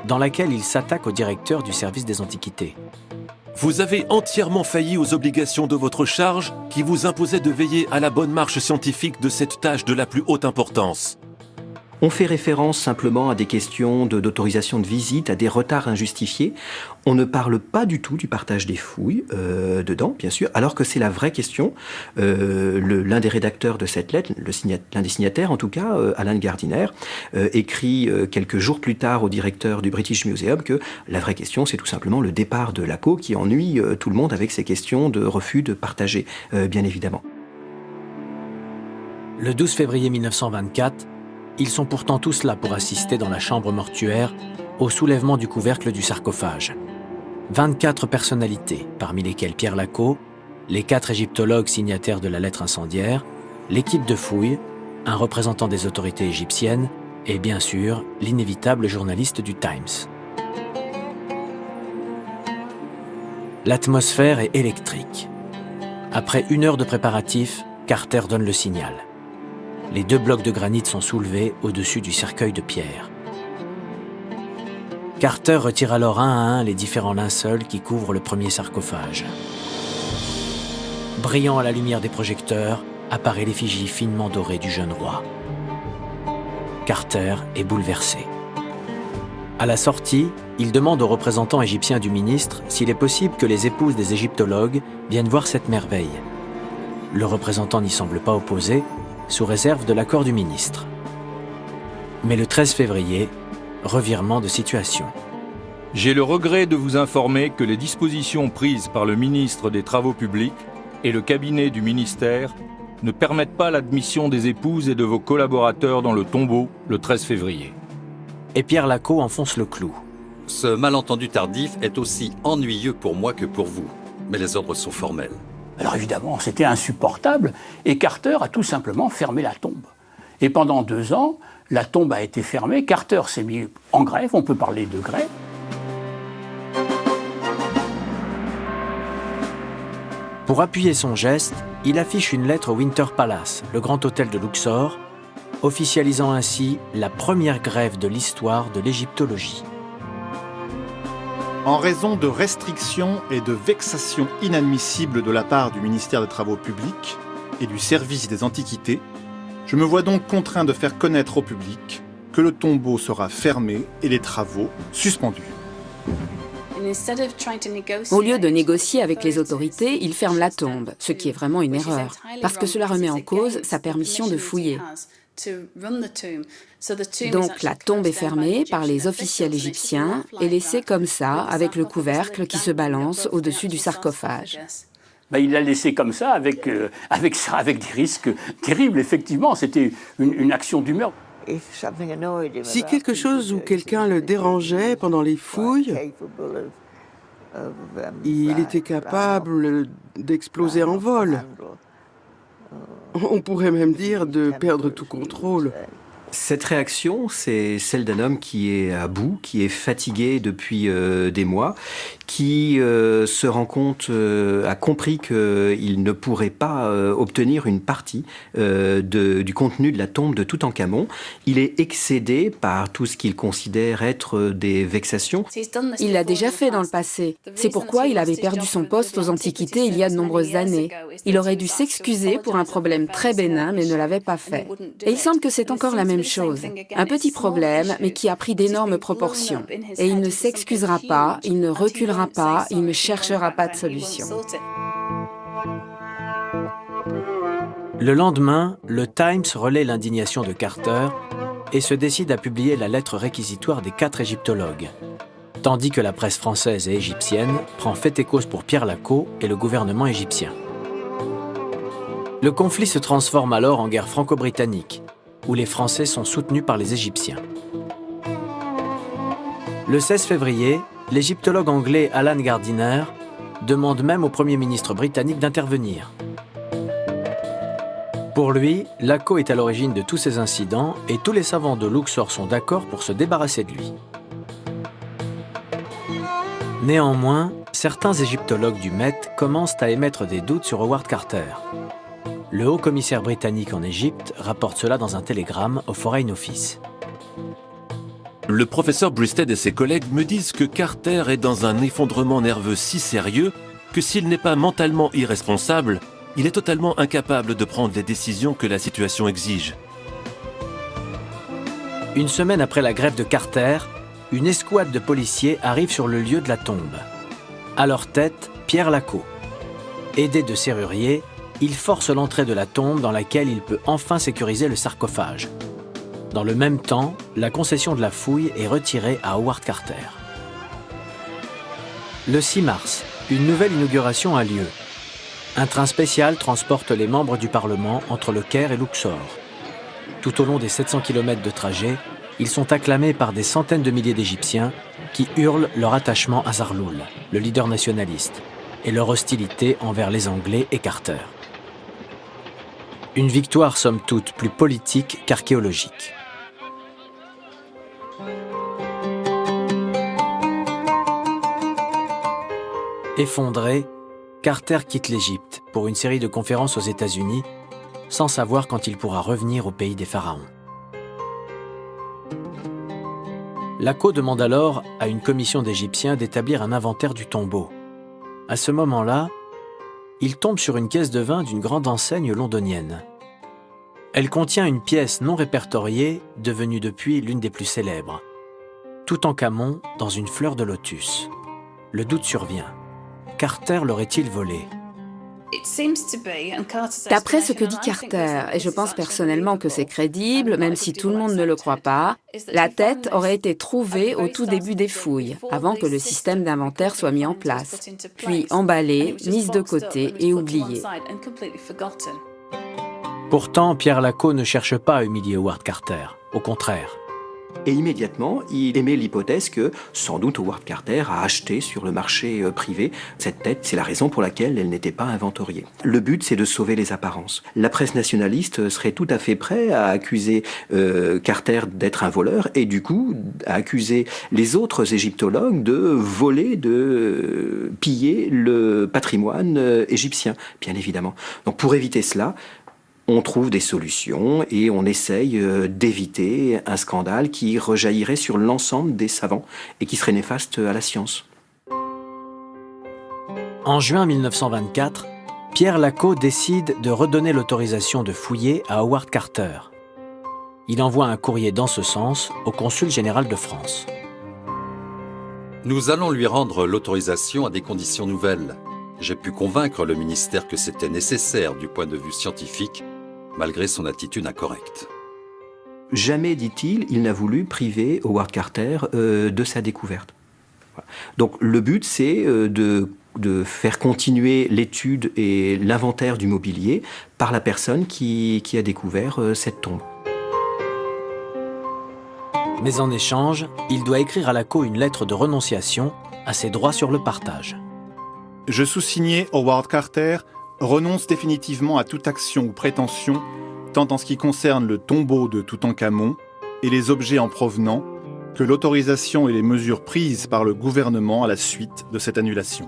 dans laquelle il s'attaque au directeur du service des Antiquités. Vous avez entièrement failli aux obligations de votre charge qui vous imposaient de veiller à la bonne marche scientifique de cette tâche de la plus haute importance. On fait référence simplement à des questions d'autorisation de visite, à des retards injustifiés. On ne parle pas du tout du partage des fouilles dedans, bien sûr, alors que c'est la vraie question. L'un des rédacteurs de cette lettre, l'un des signataires en tout cas, Alan Gardiner, écrit quelques jours plus tard au directeur du British Museum que la vraie question, c'est tout simplement le départ de Lacau qui ennuie tout le monde avec ces questions de refus de partager, bien évidemment. Le 12 février 1924, ils sont pourtant tous là pour assister dans la chambre mortuaire au soulèvement du couvercle du sarcophage. 24 personnalités, parmi lesquelles Pierre Lacau, les 4 égyptologues signataires de la lettre incendiaire, l'équipe de fouilles, un représentant des autorités égyptiennes et bien sûr l'inévitable journaliste du Times. L'atmosphère est électrique. Après 1 heure de préparatifs, Carter donne le signal. Les 2 blocs de granit sont soulevés au-dessus du cercueil de pierre. Carter retire alors un à un les différents linceuls qui couvrent le premier sarcophage. Brillant à la lumière des projecteurs, apparaît l'effigie finement dorée du jeune roi. Carter est bouleversé. À la sortie, il demande aux représentants égyptiens du ministre s'il est possible que les épouses des égyptologues viennent voir cette merveille. Le représentant n'y semble pas opposé, sous réserve de l'accord du ministre. Mais le 13 février, revirement de situation. J'ai le regret de vous informer que les dispositions prises par le ministre des Travaux publics et le cabinet du ministère ne permettent pas l'admission des épouses et de vos collaborateurs dans le tombeau le 13 février. Et Pierre Lacau enfonce le clou. Ce malentendu tardif est aussi ennuyeux pour moi que pour vous, mais les ordres sont formels. Alors évidemment, c'était insupportable, et Carter a tout simplement fermé la tombe. Et pendant 2 ans, la tombe a été fermée, Carter s'est mis en grève, on peut parler de grève. Pour appuyer son geste, il affiche une lettre au Winter Palace, le grand hôtel de Luxor, officialisant ainsi la première grève de l'histoire de l'égyptologie. En raison de restrictions et de vexations inadmissibles de la part du ministère des Travaux publics et du service des Antiquités, je me vois donc contraint de faire connaître au public que le tombeau sera fermé et les travaux suspendus. Au lieu de négocier avec les autorités, il ferme la tombe, ce qui est vraiment une erreur, parce que cela remet en cause sa permission de fouiller. Donc la tombe est fermée par les officiels égyptiens et laissée comme ça, avec le couvercle qui se balance au-dessus du sarcophage. Il l'a laissé comme ça, avec des risques terribles, effectivement. C'était une action du meurtre. Si quelque chose ou quelqu'un le dérangeait pendant les fouilles, il était capable d'exploser en vol. On pourrait même dire de perdre tout contrôle. Cette réaction, c'est celle d'un homme qui est à bout, qui est fatigué depuis des mois, qui se rend compte, a compris qu'il ne pourrait pas obtenir une partie du contenu de la tombe de Toutankhamon. Il est excédé par tout ce qu'il considère être des vexations. Il l'a déjà fait dans le passé. C'est pourquoi il avait perdu son poste aux Antiquités il y a de nombreuses années. Il aurait dû s'excuser pour un problème très bénin, mais ne l'avait pas fait. Et il semble que c'est encore la même chose. Un petit problème, mais qui a pris d'énormes proportions. Et il ne s'excusera pas, il ne reculera pas, il ne cherchera pas de solution. Le lendemain, le Times relaie l'indignation de Carter et se décide à publier la lettre réquisitoire des 4 égyptologues, tandis que la presse française et égyptienne prend fait et cause pour Pierre Laco et le gouvernement égyptien. Le conflit se transforme alors en guerre franco-britannique, où les Français sont soutenus par les Égyptiens. Le 16 février, l'égyptologue anglais Alan Gardiner demande même au Premier ministre britannique d'intervenir. Pour lui, Laco est à l'origine de tous ces incidents et tous les savants de Luxor sont d'accord pour se débarrasser de lui. Néanmoins, certains égyptologues du Met commencent à émettre des doutes sur Howard Carter. Le haut-commissaire britannique en Égypte rapporte cela dans un télégramme au Foreign Office. Le professeur Brusted et ses collègues me disent que Carter est dans un effondrement nerveux si sérieux que s'il n'est pas mentalement irresponsable, il est totalement incapable de prendre les décisions que la situation exige. Une semaine après la grève de Carter, une escouade de policiers arrive sur le lieu de la tombe. À leur tête, Pierre Laco. Aidé de serruriers, il force l'entrée de la tombe dans laquelle il peut enfin sécuriser le sarcophage. Dans le même temps, la concession de la fouille est retirée à Howard Carter. Le 6 mars, une nouvelle inauguration a lieu. Un train spécial transporte les membres du Parlement entre le Caire et Luxor. Tout au long des 700 km de trajet, ils sont acclamés par des centaines de milliers d'Égyptiens qui hurlent leur attachement à Zarloul, le leader nationaliste, et leur hostilité envers les Anglais et Carter. Une victoire somme toute plus politique qu'archéologique. Effondré, Carter quitte l'Égypte pour une série de conférences aux États-Unis, sans savoir quand il pourra revenir au pays des pharaons. Laco demande alors à une commission d'Égyptiens d'établir un inventaire du tombeau. À ce moment-là, il tombe sur une caisse de vin d'une grande enseigne londonienne. Elle contient une pièce non répertoriée, devenue depuis l'une des plus célèbres. Toutankhamon dans une fleur de lotus. Le doute survient. Carter l'aurait-il volé ? D'après ce que dit Carter, et je pense personnellement que c'est crédible, même si tout le monde ne le croit pas, la tête aurait été trouvée au tout début des fouilles, avant que le système d'inventaire soit mis en place, puis emballée, mise de côté et oubliée. Pourtant, Pierre Laco ne cherche pas à humilier Howard Carter. Au contraire. Et immédiatement, il émet l'hypothèse que, sans doute, Howard Carter a acheté sur le marché privé cette tête. C'est la raison pour laquelle elle n'était pas inventoriée. Le but, c'est de sauver les apparences. La presse nationaliste serait tout à fait prête à accuser Carter d'être un voleur et du coup, à accuser les autres égyptologues de voler, de piller le patrimoine égyptien, bien évidemment. Donc pour éviter cela, on trouve des solutions et on essaye d'éviter un scandale qui rejaillirait sur l'ensemble des savants et qui serait néfaste à la science. En juin 1924, Pierre Laco décide de redonner l'autorisation de fouiller à Howard Carter. Il envoie un courrier dans ce sens au consul général de France. Nous allons lui rendre l'autorisation à des conditions nouvelles. J'ai pu convaincre le ministère que c'était nécessaire du point de vue scientifique, malgré son attitude incorrecte. Jamais, dit-il, il n'a voulu priver Howard Carter de sa découverte. Donc le but, c'est de faire continuer l'étude et l'inventaire du mobilier par la personne qui a découvert cette tombe. Mais en échange, il doit écrire à Laco une lettre de renonciation à ses droits sur le partage. Je sous-signais Howard Carter renonce définitivement à toute action ou prétention tant en ce qui concerne le tombeau de Toutankhamon et les objets en provenant que l'autorisation et les mesures prises par le gouvernement à la suite de cette annulation.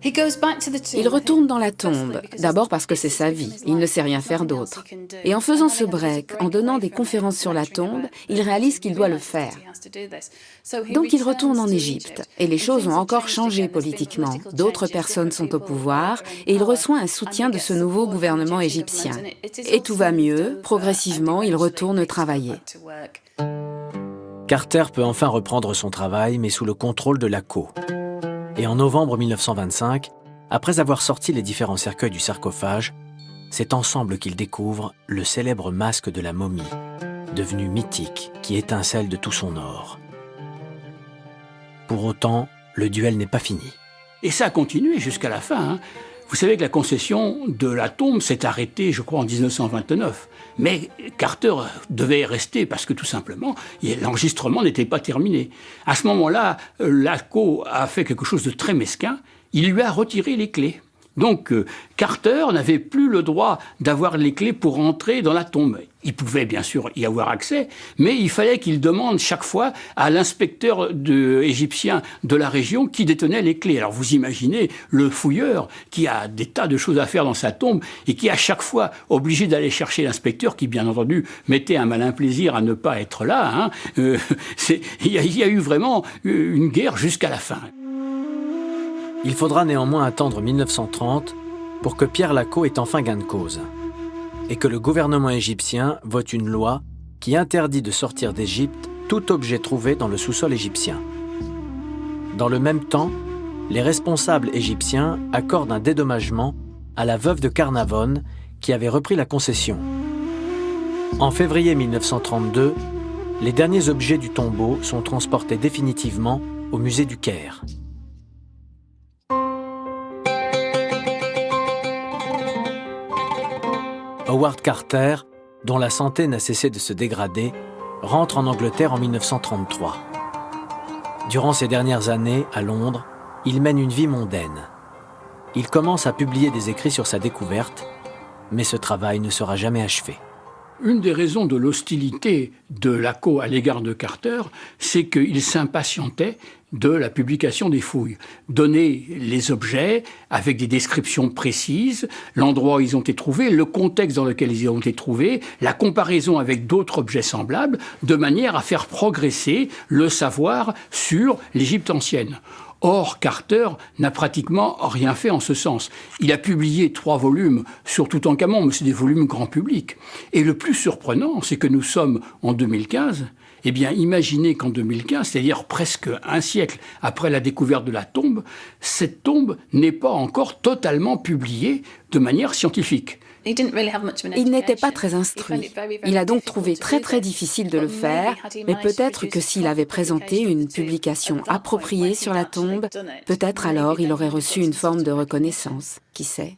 Il retourne dans la tombe, d'abord parce que c'est sa vie, il ne sait rien faire d'autre. Et en faisant ce break, en donnant des conférences sur la tombe, il réalise qu'il doit le faire. Donc il retourne en Égypte, et les choses ont encore changé politiquement. D'autres personnes sont au pouvoir, et il reçoit un soutien de ce nouveau gouvernement égyptien. Et tout va mieux, progressivement, il retourne travailler. Carter peut enfin reprendre son travail, mais sous le contrôle de l'ACO. Et en novembre 1925, après avoir sorti les différents cercueils du sarcophage, c'est ensemble qu'ils découvrent le célèbre masque de la momie, devenu mythique, qui étincelle de tout son or. Pour autant, le duel n'est pas fini. Et ça a continué jusqu'à la fin, hein. Vous savez que la concession de la tombe s'est arrêtée, je crois, en 1929. Mais Carter devait rester parce que, tout simplement, l'enregistrement n'était pas terminé. À ce moment-là, l'ACO a fait quelque chose de très mesquin. Il lui a retiré les clés. Donc, Carter n'avait plus le droit d'avoir les clés pour entrer dans la tombe. Il pouvait bien sûr y avoir accès, mais il fallait qu'il demande chaque fois à l'inspecteur égyptien de la région qui détenait les clés. Alors vous imaginez le fouilleur qui a des tas de choses à faire dans sa tombe et qui est à chaque fois obligé d'aller chercher l'inspecteur qui, bien entendu, mettait un malin plaisir à ne pas être là. Hein. Il y a eu vraiment une guerre jusqu'à la fin. Il faudra néanmoins attendre 1930 pour que Pierre Laco ait enfin gain de cause et que le gouvernement égyptien vote une loi qui interdit de sortir d'Égypte tout objet trouvé dans le sous-sol égyptien. Dans le même temps, les responsables égyptiens accordent un dédommagement à la veuve de Carnavon qui avait repris la concession. En février 1932, les derniers objets du tombeau sont transportés définitivement au musée du Caire. Howard Carter, dont la santé n'a cessé de se dégrader, rentre en Angleterre en 1933. Durant ces dernières années, à Londres, il mène une vie mondaine. Il commence à publier des écrits sur sa découverte, mais ce travail ne sera jamais achevé. Une des raisons de l'hostilité de l'ACO à l'égard de Carter, c'est qu'il s'impatientait de la publication des fouilles. Donner les objets avec des descriptions précises, l'endroit où ils ont été trouvés, le contexte dans lequel ils ont été trouvés, la comparaison avec d'autres objets semblables, de manière à faire progresser le savoir sur l'Égypte ancienne. Or, Carter n'a pratiquement rien fait en ce sens. Il a publié 3 volumes sur Toutankhamon, mais c'est des volumes grand public. Et le plus surprenant, c'est que nous sommes en 2015. Eh bien, imaginez qu'en 2015, c'est-à-dire presque un siècle après la découverte de la tombe, cette tombe n'est pas encore totalement publiée de manière scientifique. Il n'était pas très instruit. Il a donc trouvé très très difficile de le faire, mais peut-être que s'il avait présenté une publication appropriée sur la tombe, peut-être alors il aurait reçu une forme de reconnaissance. Qui sait ?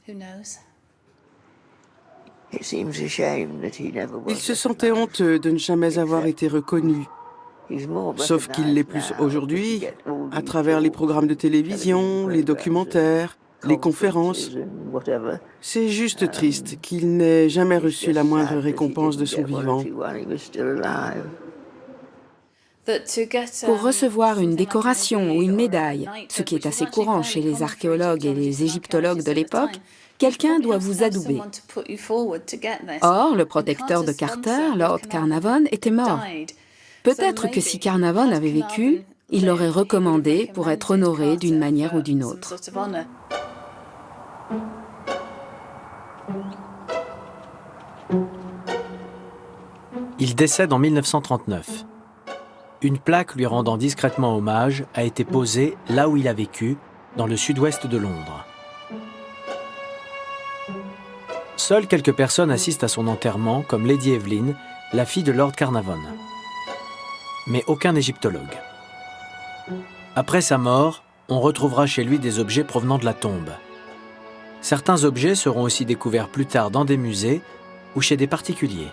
Il se sentait honteux de ne jamais avoir été reconnu. Sauf qu'il l'est plus aujourd'hui, à travers les programmes de télévision, les documentaires, les conférences. C'est juste triste qu'il n'ait jamais reçu la moindre récompense de son vivant. Pour recevoir une décoration ou une médaille, ce qui est assez courant chez les archéologues et les égyptologues de l'époque, quelqu'un doit vous adouber. Or, le protecteur de Carter, Lord Carnarvon, était mort. Peut-être que si Carnarvon avait vécu, il l'aurait recommandé pour être honoré d'une manière ou d'une autre. Il décède en 1939. Une plaque lui rendant discrètement hommage a été posée là où il a vécu, dans le sud-ouest de Londres. Seules quelques personnes assistent à son enterrement, comme Lady Evelyn, la fille de Lord Carnarvon. Mais aucun égyptologue. Après sa mort, on retrouvera chez lui des objets provenant de la tombe. Certains objets seront aussi découverts plus tard dans des musées ou chez des particuliers.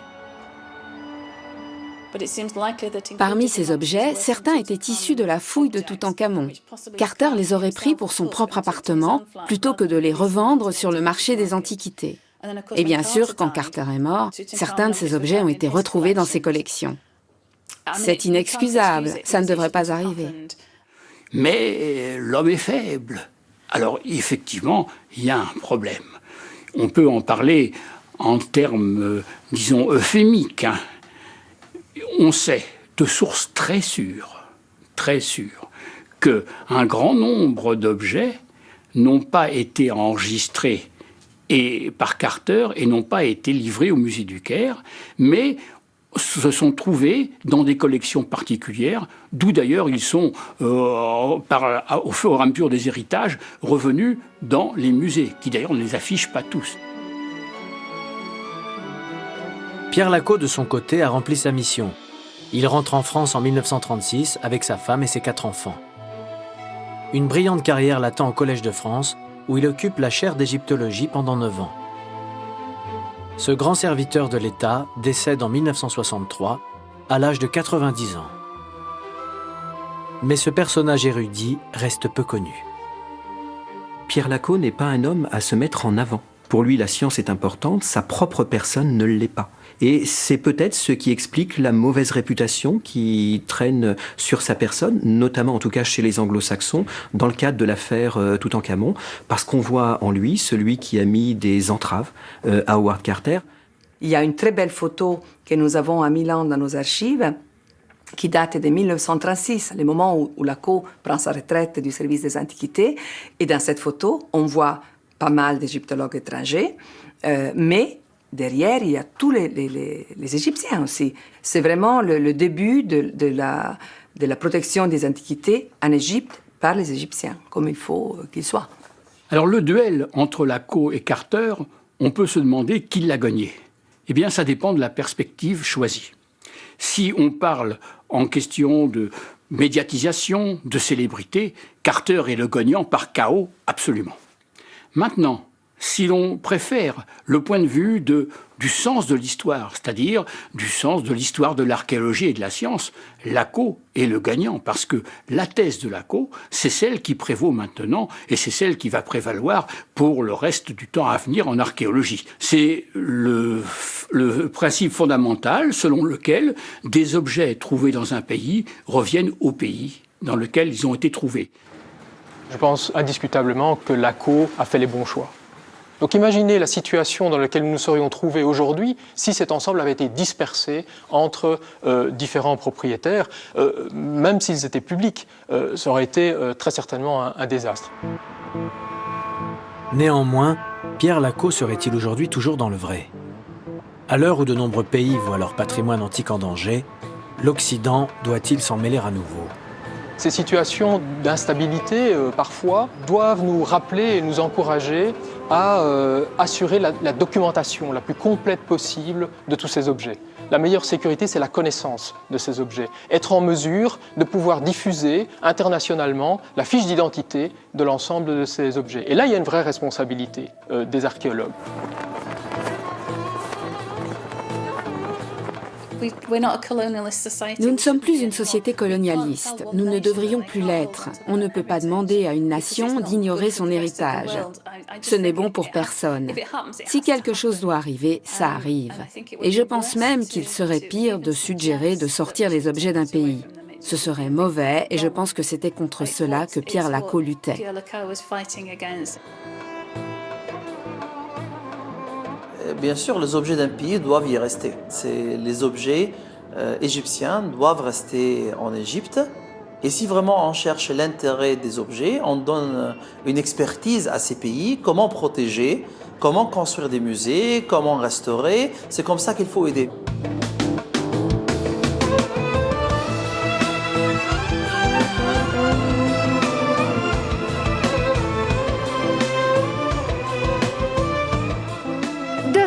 Parmi ces objets, certains étaient issus de la fouille de Toutankhamon. Carter les aurait pris pour son propre appartement, plutôt que de les revendre sur le marché des antiquités. Et bien sûr, quand Carter est mort, certains de ces objets ont été retrouvés dans ses collections. C'est inexcusable, ça ne devrait pas arriver. Mais l'homme est faible. Alors effectivement, il y a un problème. On peut en parler en termes, disons, euphémiques. On sait de sources très sûres, qu'un grand nombre d'objets n'ont pas été enregistrés par Carter et n'ont pas été livrés au musée du Caire, mais se sont trouvés dans des collections particulières, d'où d'ailleurs ils sont, au fur et à mesure des héritages, revenus dans les musées, qui d'ailleurs ne les affichent pas tous. Pierre Lacau, de son côté, a rempli sa mission. Il rentre en France en 1936 avec sa femme et ses 4 enfants. Une brillante carrière l'attend au Collège de France, où il occupe la chaire d'égyptologie pendant 9 ans. Ce grand serviteur de l'État décède en 1963, à l'âge de 90 ans. Mais ce personnage érudit reste peu connu. Pierre Lacau n'est pas un homme à se mettre en avant. Pour lui, la science est importante, sa propre personne ne l'est pas. Et c'est peut-être ce qui explique la mauvaise réputation qui traîne sur sa personne, notamment en tout cas chez les anglo-saxons, dans le cadre de l'affaire Toutankhamon, parce qu'on voit en lui celui qui a mis des entraves à Howard Carter. Il y a une très belle photo que nous avons à Milan dans nos archives, qui date de 1936, le moment où Lacau prend sa retraite du service des antiquités. Et dans cette photo, on voit pas mal d'égyptologues étrangers, mais derrière, il y a tous les Égyptiens aussi. C'est vraiment le début de la protection des antiquités en Égypte par les Égyptiens, comme il faut qu'il soit. Alors le duel entre Lacau et Carter, on peut se demander qui l'a gagné. Eh bien, ça dépend de la perspective choisie. Si on parle en question de médiatisation, de célébrité, Carter est le gagnant par chaos, absolument. Maintenant, si l'on préfère le point de vue du sens de l'histoire, c'est-à-dire du sens de l'histoire de l'archéologie et de la science, Lacau est le gagnant, parce que la thèse de Lacau, c'est celle qui prévaut maintenant, et c'est celle qui va prévaloir pour le reste du temps à venir en archéologie. C'est le principe fondamental selon lequel des objets trouvés dans un pays reviennent au pays dans lequel ils ont été trouvés. Je pense indiscutablement que Lacau a fait les bons choix. Donc imaginez la situation dans laquelle nous nous serions trouvés aujourd'hui si cet ensemble avait été dispersé entre différents propriétaires, même s'ils étaient publics, ça aurait été très certainement un désastre. Néanmoins, Pierre Lacau serait-il aujourd'hui toujours dans le vrai? À l'heure où de nombreux pays voient leur patrimoine antique en danger, l'Occident doit-il s'en mêler à nouveau? Ces situations d'instabilité, parfois, doivent nous rappeler et nous encourager à assurer la documentation la plus complète possible de tous ces objets. La meilleure sécurité, c'est la connaissance de ces objets. Être en mesure de pouvoir diffuser internationalement la fiche d'identité de l'ensemble de ces objets. Et là, il y a une vraie responsabilité des archéologues. Nous ne sommes plus une société colonialiste. Nous ne devrions plus l'être. On ne peut pas demander à une nation d'ignorer son héritage. Ce n'est bon pour personne. Si quelque chose doit arriver, ça arrive. Et je pense même qu'il serait pire de suggérer de sortir les objets d'un pays. Ce serait mauvais et je pense que c'était contre cela que Pierre Lacau luttait. Bien sûr, les objets d'un pays doivent y rester. Les objets égyptiens doivent rester en Égypte. Et si vraiment on cherche l'intérêt des objets, on donne une expertise à ces pays, comment protéger, comment construire des musées, comment restaurer. C'est comme ça qu'il faut aider.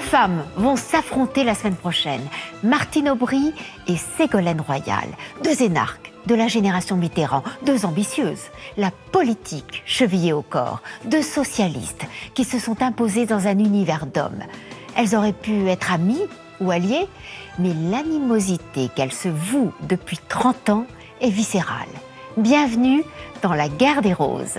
Femmes vont s'affronter la semaine prochaine. Martine Aubry et Ségolène Royal, 2 énarques de la génération Mitterrand, 2 ambitieuses, la politique chevillée au corps, 2 socialistes qui se sont imposées dans un univers d'hommes. Elles auraient pu être amies ou alliées, mais l'animosité qu'elles se vouent depuis 30 ans est viscérale. Bienvenue dans la guerre des roses.